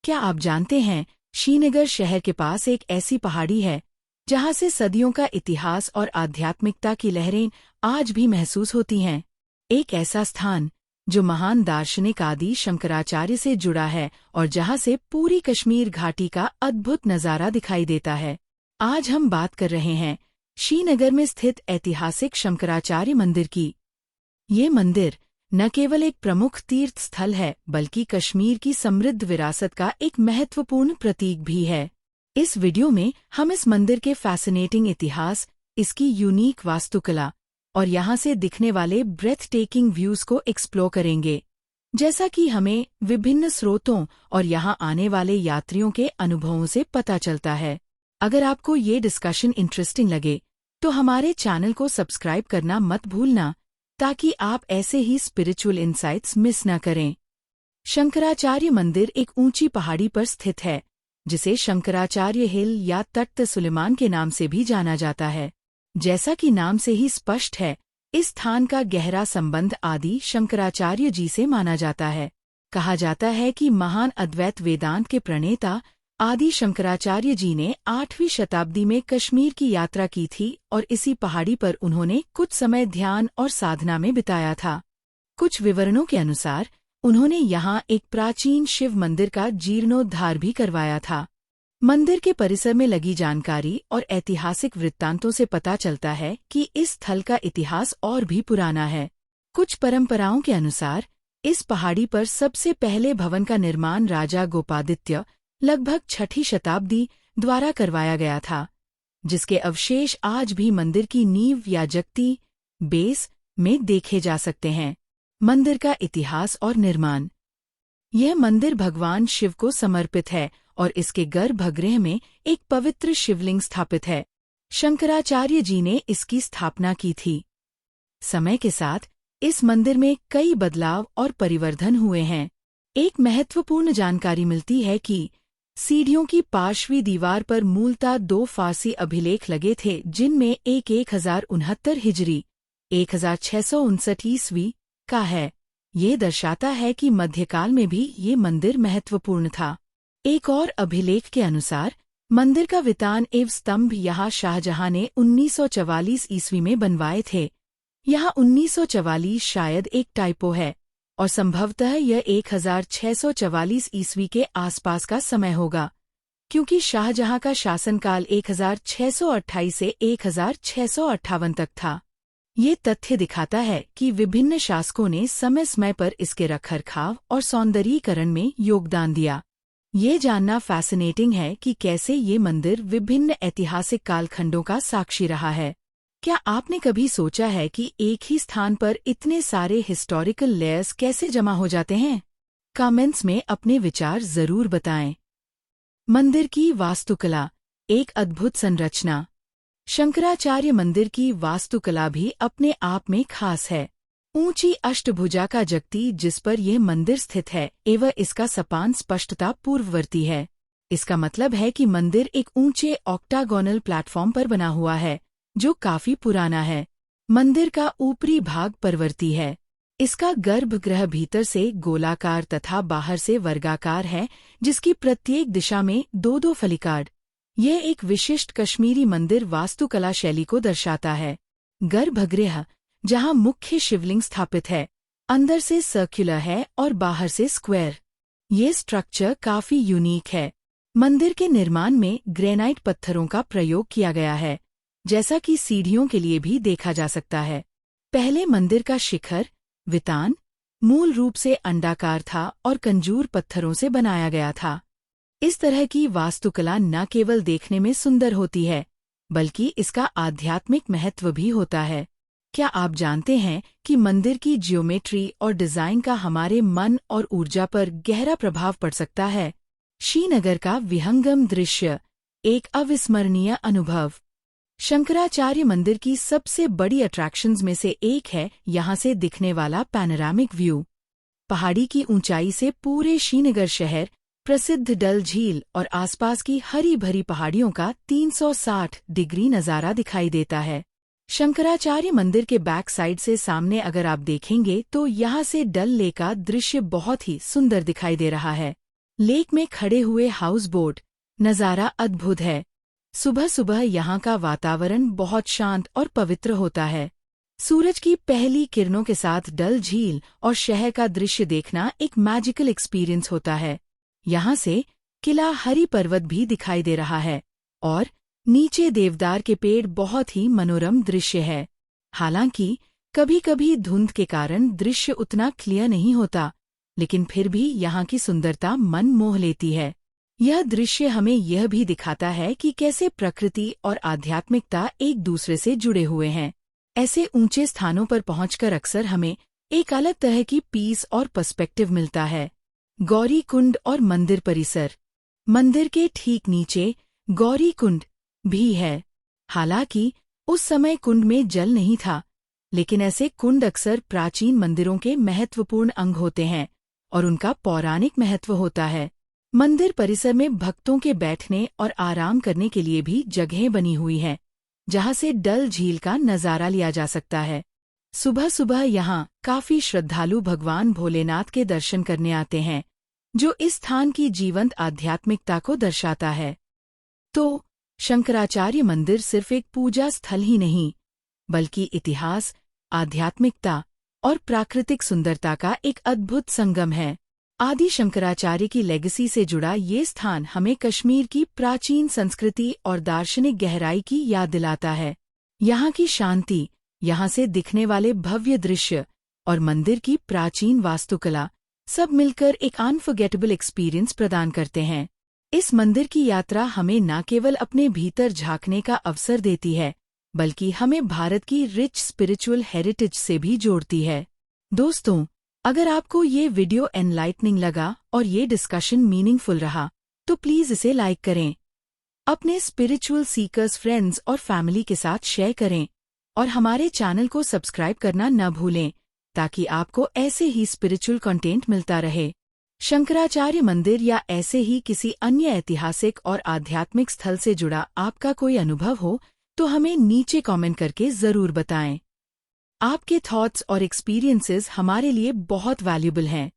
क्या आप जानते हैं, श्रीनगर शहर के पास एक ऐसी पहाड़ी है जहां से सदियों का इतिहास और आध्यात्मिकता की लहरें आज भी महसूस होती हैं। एक ऐसा स्थान जो महान दार्शनिक आदि शंकराचार्य से जुड़ा है और जहां से पूरी कश्मीर घाटी का अद्भुत नजारा दिखाई देता है। आज हम बात कर रहे हैं श्रीनगर में स्थित ऐतिहासिक शंकराचार्य मंदिर की। ये मंदिर न केवल एक प्रमुख तीर्थ स्थल है बल्कि कश्मीर की समृद्ध विरासत का एक महत्वपूर्ण प्रतीक भी है। इस वीडियो में हम इस मंदिर के फैसिनेटिंग इतिहास, इसकी यूनिक वास्तुकला और यहाँ से दिखने वाले ब्रेथ टेकिंग व्यूज को एक्सप्लोर करेंगे। जैसा कि हमें विभिन्न स्रोतों और यहाँ आने वाले यात्रियों के अनुभवों से पता चलता है। अगर आपको ये डिस्कशन इंटरेस्टिंग लगे तो हमारे चैनल को सब्सक्राइब करना मत भूलना, ताकि आप ऐसे ही स्पिरिचुअल इंसाइट्स मिस न करें। शंकराचार्य मंदिर एक ऊंची पहाड़ी पर स्थित है, जिसे शंकराचार्य हिल या तख्त सुलेमान के नाम से भी जाना जाता है। जैसा कि नाम से ही स्पष्ट है, इस स्थान का गहरा संबंध आदि शंकराचार्य जी से माना जाता है। कहा जाता है कि महान अद्वैत वेदांत के प्रणेता आदि शंकराचार्य जी ने 8वीं शताब्दी में कश्मीर की यात्रा की थी और इसी पहाड़ी पर उन्होंने कुछ समय ध्यान और साधना में बिताया था। कुछ विवरणों के अनुसार उन्होंने यहाँ एक प्राचीन शिव मंदिर का जीर्णोद्धार भी करवाया था। मंदिर के परिसर में लगी जानकारी और ऐतिहासिक वृत्तांतों से पता चलता है कि इस स्थल का इतिहास और भी पुराना है। कुछ परंपराओं के अनुसार इस पहाड़ी पर सबसे पहले भवन का निर्माण राजा गोपादित्य लगभग 6ठी शताब्दी द्वारा करवाया गया था, जिसके अवशेष आज भी मंदिर की नींव या जगती बेस में देखे जा सकते हैं। मंदिर का इतिहास और निर्माण। यह मंदिर भगवान शिव को समर्पित है और इसके गर्भगृह में एक पवित्र शिवलिंग स्थापित है। शंकराचार्य जी ने इसकी स्थापना की थी। समय के साथ इस मंदिर में कई बदलाव और परिवर्धन हुए हैं। एक महत्वपूर्ण जानकारी मिलती है कि सीढ़ियों की पार्श्वी दीवार पर मूलतः 2 फारसी अभिलेख लगे थे, जिनमें एक 1069 हिजरी 1659 ईस्वी का है। ये दर्शाता है कि मध्यकाल में भी ये मंदिर महत्वपूर्ण था। एक और अभिलेख के अनुसार मंदिर का वितान एवं स्तंभ यहाँ शाहजहां ने 1944 ईस्वी में बनवाए थे। यहाँ 1944 शायद एक टाइपो है और संभवतः यह 1644 ईस्वी के आसपास का समय होगा, क्योंकि शाहजहां का शासनकाल 1628 से 1658 तक था। ये तथ्य दिखाता है कि विभिन्न शासकों ने समय समय पर इसके रखरखाव और सौंदर्यीकरण में योगदान दिया। ये जानना फैसिनेटिंग है कि कैसे ये मंदिर विभिन्न ऐतिहासिक कालखंडों का साक्षी रहा है। क्या आपने कभी सोचा है कि एक ही स्थान पर इतने सारे हिस्टोरिकल लेयर्स कैसे जमा हो जाते हैं? कमेंट्स में अपने विचार जरूर बताएं। मंदिर की वास्तुकला। एक अद्भुत संरचना। शंकराचार्य मंदिर की वास्तुकला भी अपने आप में खास है। ऊंची अष्टभुजा का जगती जिस पर यह मंदिर स्थित है एवं इसका सपान स्पष्टता पूर्ववर्ती है। इसका मतलब है कि मंदिर एक ऊंचे ऑक्टागोनल प्लेटफॉर्म पर बना हुआ है, जो काफी पुराना है। मंदिर का ऊपरी भाग परवर्ती है। इसका गर्भगृह भीतर से गोलाकार तथा बाहर से वर्गाकार है, जिसकी प्रत्येक दिशा में 2-2 फलिकार्ड। यह एक विशिष्ट कश्मीरी मंदिर वास्तुकला शैली को दर्शाता है। गर्भगृह, जहां मुख्य शिवलिंग स्थापित है, अंदर से सर्कुलर है और बाहर से स्क्वायर। ये स्ट्रक्चर काफी यूनिक है। मंदिर के निर्माण में ग्रेनाइट पत्थरों का प्रयोग किया गया है, जैसा कि सीढ़ियों के लिए भी देखा जा सकता है। पहले मंदिर का शिखर, वितान, मूल रूप से अंडाकार था और कंजूर पत्थरों से बनाया गया था। इस तरह की वास्तुकला न केवल देखने में सुंदर होती है, बल्कि इसका आध्यात्मिक महत्व भी होता है। क्या आप जानते हैं कि मंदिर की ज्योमेट्री और डिजाइन का हमारे मन और ऊर्जा पर गहरा प्रभाव पड़ सकता है? श्रीनगर का विहंगम दृश्य। एक अविस्मरणीय अनुभव। शंकराचार्य मंदिर की सबसे बड़ी अट्रैक्शंस में से एक है यहाँ से दिखने वाला पैनोरामिक व्यू। पहाड़ी की ऊंचाई से पूरे श्रीनगर शहर, प्रसिद्ध डल झील और आसपास की हरी भरी पहाड़ियों का 360 डिग्री नजारा दिखाई देता है। शंकराचार्य मंदिर के बैक साइड से सामने अगर आप देखेंगे तो यहाँ से डल लेक का दृश्य बहुत ही सुंदर दिखाई दे रहा है। लेक में खड़े हुए हाउस बोट नज़ारा अद्भुत है। सुबह सुबह यहाँ का वातावरण बहुत शांत और पवित्र होता है। सूरज की पहली किरणों के साथ डल झील और शहर का दृश्य देखना एक मैजिकल एक्सपीरियंस होता है। यहाँ से किला हरी पर्वत भी दिखाई दे रहा है और नीचे देवदार के पेड़ बहुत ही मनोरम दृश्य है। हालांकि कभी कभी धुंध के कारण दृश्य उतना क्लियर नहीं होता, लेकिन फिर भी यहाँ की सुंदरता मन मोह लेती है। यह दृश्य हमें यह भी दिखाता है कि कैसे प्रकृति और आध्यात्मिकता एक दूसरे से जुड़े हुए हैं। ऐसे ऊंचे स्थानों पर पहुंचकर अक्सर हमें एक अलग तरह की पीस और पर्सपेक्टिव मिलता है। गौरी कुंड और मंदिर परिसर। मंदिर के ठीक नीचे गौरी कुंड भी है। हालांकि उस समय कुंड में जल नहीं था, लेकिन ऐसे कुंड अक्सर प्राचीन मंदिरों के महत्वपूर्ण अंग होते हैं और उनका पौराणिक महत्व होता है। मंदिर परिसर में भक्तों के बैठने और आराम करने के लिए भी जगहें बनी हुई हैं, जहां से डल झील का नज़ारा लिया जा सकता है। सुबह सुबह यहाँ काफी श्रद्धालु भगवान भोलेनाथ के दर्शन करने आते हैं, जो इस स्थान की जीवंत आध्यात्मिकता को दर्शाता है। तो शंकराचार्य मंदिर सिर्फ एक पूजा स्थल ही नहीं, बल्कि इतिहास, आध्यात्मिकता और प्राकृतिक सुंदरता का एक अद्भुत संगम है। आदि शंकराचार्य की लेगेसी से जुड़ा ये स्थान हमें कश्मीर की प्राचीन संस्कृति और दार्शनिक गहराई की याद दिलाता है। यहाँ की शांति, यहाँ से दिखने वाले भव्य दृश्य और मंदिर की प्राचीन वास्तुकला सब मिलकर एक अनफॉरगेटेबल एक्सपीरियंस प्रदान करते हैं। इस मंदिर की यात्रा हमें न केवल अपने भीतर झांकने का अवसर देती है, बल्कि हमें भारत की रिच स्पिरिचुअल हेरिटेज से भी जोड़ती है। दोस्तों, अगर आपको ये वीडियो एनलाइटनिंग लगा और ये डिस्कशन मीनिंगफुल रहा, तो प्लीज़ इसे लाइक करें, अपने स्पिरिचुअल सीकर्स फ्रेंड्स और फैमिली के साथ शेयर करें और हमारे चैनल को सब्सक्राइब करना न भूलें, ताकि आपको ऐसे ही स्पिरिचुअल कंटेंट मिलता रहे। शंकराचार्य मंदिर या ऐसे ही किसी अन्य ऐतिहासिक और आध्यात्मिक स्थल से जुड़ा आपका कोई अनुभव हो, तो हमें नीचे कमेंट करके ज़रूर बताएं। आपके थॉट्स और एक्सपीरियंसेस हमारे लिए बहुत वैल्यूबल हैं।